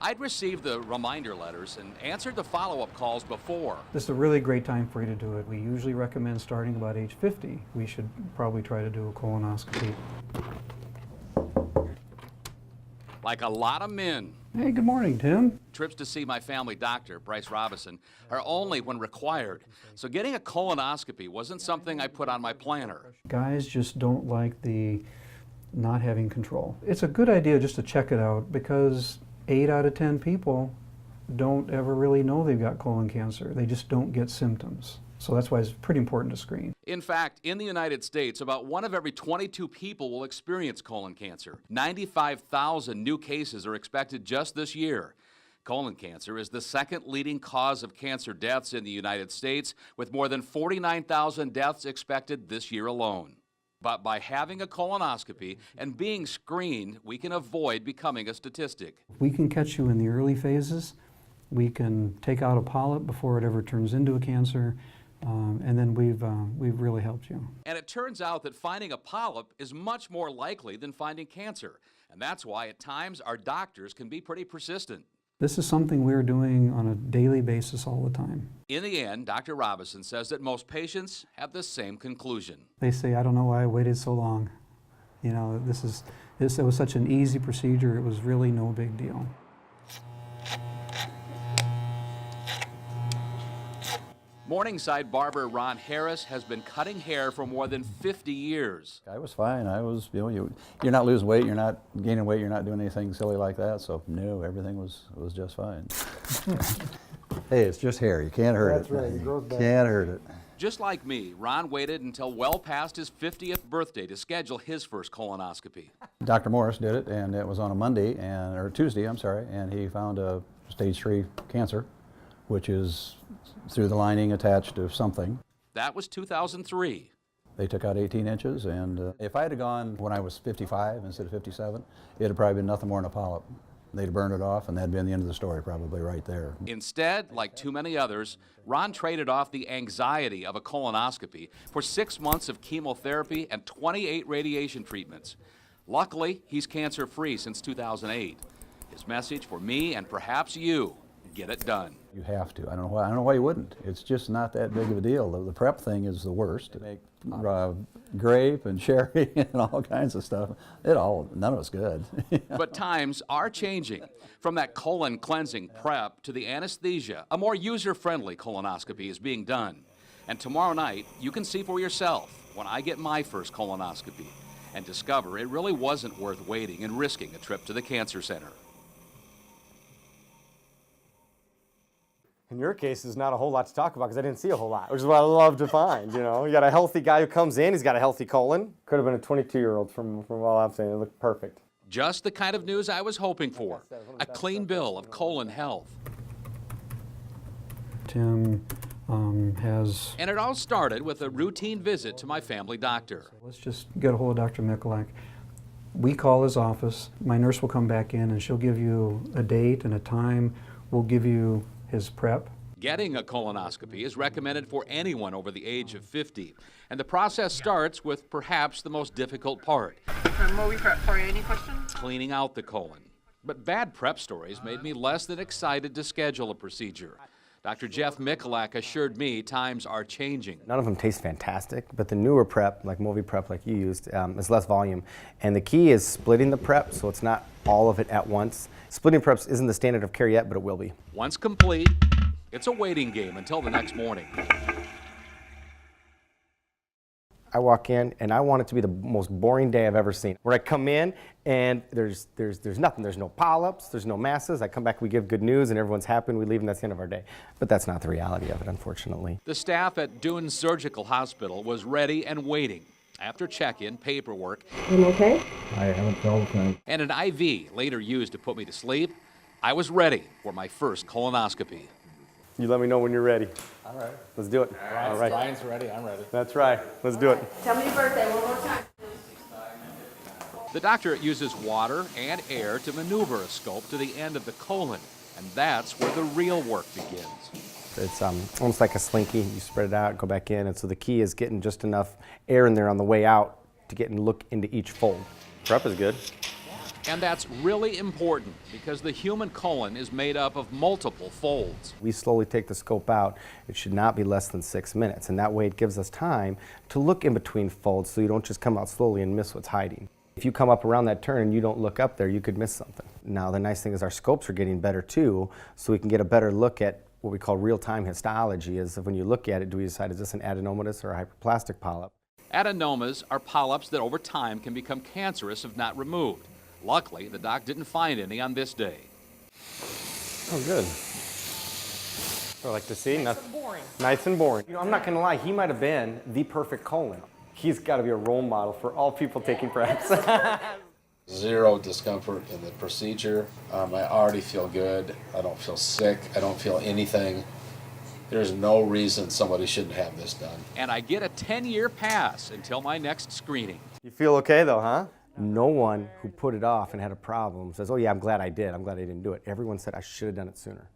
I'd received the reminder letters and answered the follow-up calls before. This is a really great time for you to do it. We usually recommend starting about age 50. We should probably try to do a colonoscopy. Like a lot of men. Hey, good morning, Tim. Trips to see my family doctor, Bryce Robinson, are only when required. So getting a colonoscopy wasn't something I put on my planner. Guys just don't like the not having control. It's a good idea just to check it out because 8 out of 10 people don't ever really know they've got colon cancer. They just don't get symptoms. So that's why it's pretty important to screen. In fact, in the United States, about 1 of every 22 people will experience colon cancer. 95,000 new cases are expected just this year. Colon cancer is the second leading cause of cancer deaths in the United States, with more than 49,000 deaths expected this year alone. But by having a colonoscopy and being screened, we can avoid becoming a statistic. We can catch you in the early phases. We can take out a polyp before it ever turns into a cancer. And then we've really helped you. And it turns out that finding a polyp is much more likely than finding cancer. And that's why at times our doctors can be pretty persistent. This is something we're doing on a daily basis all the time. In the end, Dr. Robinson says that most patients have the same conclusion. They say, I don't know why I waited so long. You know, it was such an easy procedure, it was really no big deal. Morningside barber Ron Harris has been cutting hair for more than 50 years. I was fine. You're not losing weight, you're not gaining weight, you're not doing anything silly like that, so no, everything was just fine. Hey, it's just hair. You can't hurt it. That's right. It grows back. Can't hurt it. Just like me, Ron waited until well past his 50th birthday to schedule his first colonoscopy. Dr. Morris did it, and it was on a Tuesday, and he found a stage 3 cancer, which is through the lining attached to something. That was 2003. They took out 18 inches, and if I had gone when I was 55 instead of 57, it had probably been nothing more than a polyp. They'd have burned it off, and that'd been the end of the story, probably right there. Instead, like too many others, Ron traded off the anxiety of a colonoscopy for 6 months of chemotherapy and 28 radiation treatments. Luckily, he's cancer-free since 2008. His message for me and perhaps you: get it done. You have to. I don't know why you wouldn't. It's just not that big of a deal. The prep thing is the worst. To make grape and sherry and all kinds of stuff, none of it's good. But times are changing. From that colon cleansing prep to the anesthesia, a more user-friendly colonoscopy is being done. And tomorrow night, you can see for yourself when I get my first colonoscopy and discover it really wasn't worth waiting and risking a trip to the cancer center. In your case, there's not a whole lot to talk about because I didn't see a whole lot, which is what I love to find, you know. You got a healthy guy who comes in, he's got a healthy colon. Could have been a 22-year-old from what I'm saying. It looked perfect. Just the kind of news I was hoping for. A clean bill of colon health. Tim has... And it all started with a routine visit to my family doctor. Let's just get a hold of Dr. Mikulak. We call his office. My nurse will come back in and she'll give you a date and a time. We'll give you his prep. Getting a colonoscopy is recommended for anyone over the age of 50. And the process starts with perhaps the most difficult part. Will we prep for you? Any questions? Cleaning out the colon. But bad prep stories made me less than excited to schedule a procedure. Dr. Jeff Mikulak assured me times are changing. None of them taste fantastic, but the newer prep, like Movi prep like you used, is less volume. And the key is splitting the prep so it's not all of it at once. Splitting preps isn't the standard of care yet, but it will be. Once complete, it's a waiting game until the next morning. I walk in and I want it to be the most boring day I've ever seen. Where I come in and there's nothing. There's no polyps, there's no masses. I come back, we give good news and everyone's happy and we leave and that's the end of our day. But that's not the reality of it, unfortunately. The staff at Dune Surgical Hospital was ready and waiting. After check-in, paperwork, I'm okay? I haven't felt anything. and an IV later used to put me to sleep, I was ready for my first colonoscopy. You let me know when you're ready. All right. Let's do it. All right. Brian's ready. I'm ready. That's right. Let's do it. Tell me your birthday one more time. The doctor uses water and air to maneuver a scope to the end of the colon, and that's where the real work begins. It's almost like a slinky. You spread it out, go back in, and so the key is getting just enough air in there on the way out to get and look into each fold. Prep is good. And that's really important because the human colon is made up of multiple folds. We slowly take the scope out. It should not be less than 6 minutes, and that way it gives us time to look in between folds so you don't just come out slowly and miss what's hiding. If you come up around that turn and you don't look up there, you could miss something. Now the nice thing is our scopes are getting better too, so we can get a better look at what we call real-time histology, is when you look at it, do we decide is this an adenomatous or a hyperplastic polyp? Adenomas are polyps that over time can become cancerous if not removed. Luckily, the doc didn't find any on this day. Oh, good. I like to see. Nice and boring. Nice and boring. You know, I'm not going to lie, he might have been the perfect colon. He's got to be a role model for all people taking preps. Zero discomfort in the procedure. I already feel good. I don't feel sick. I don't feel anything. There's no reason somebody shouldn't have this done. And I get a 10-year pass until my next screening. You feel okay though, huh? No one who put it off and had a problem says, oh yeah, I'm glad I did. I'm glad I didn't do it. Everyone said I should have done it sooner.